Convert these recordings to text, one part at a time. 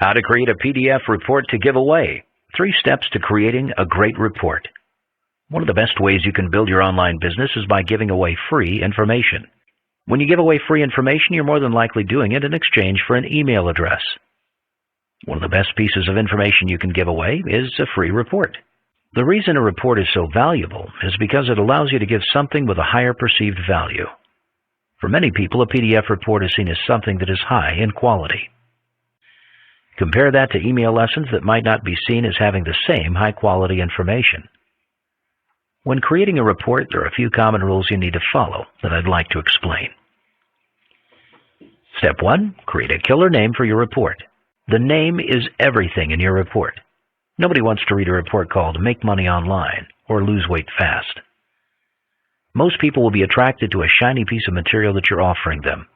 How to create a PDF report to give away. 3 steps to creating a great report. One of the best ways you can build your online business is by giving away free information. When you give away free information, you're more than likely doing it in exchange for an email address. One of the best pieces of information you can give away is a free report. The reason a report is so valuable is because it allows you to give something with a higher perceived value. For many people, a PDF report is seen as something that is high in quality. Compare that to email lessons that might not be seen as having the same high-quality information. When creating a report, there are a few common rules you need to follow that I'd like to explain. Step 1. Create a killer name for your report. The name is everything in your report. Nobody wants to read a report called Make Money Online or Lose Weight Fast. Most people will be attracted to a shiny piece of material that you're offering them.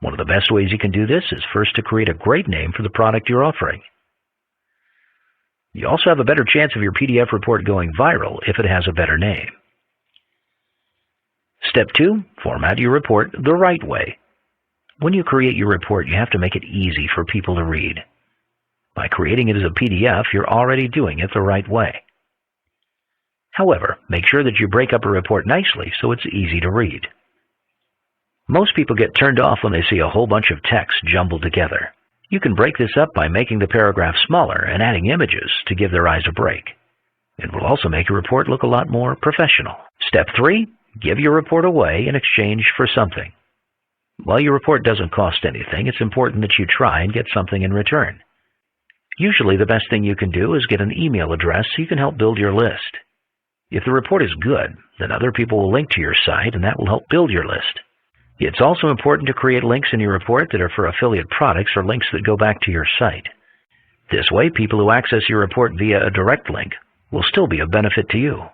One of the best ways you can do this is first to create a great name for the product you're offering. You also have a better chance of your PDF report going viral if it has a better name. Step 2. Format your report the right way. When you create your report, you have to make it easy for people to read. By creating it as a PDF, you're already doing it the right way. However, make sure that you break up a report nicely so it's easy to read. Most people get turned off when they see a whole bunch of text jumbled together. You can break this up by making the paragraph smaller and adding images to give their eyes a break. It will also make your report look a lot more professional. Step 3. Give your report away in exchange for something. While your report doesn't cost anything, it's important that you try and get something in return. Usually the best thing you can do is get an email address so you can help build your list. If the report is good, then other people will link to your site and that will help build your list. It's also important to create links in your report that are for affiliate products or links that go back to your site. This way, people who access your report via a direct link will still be of benefit to you.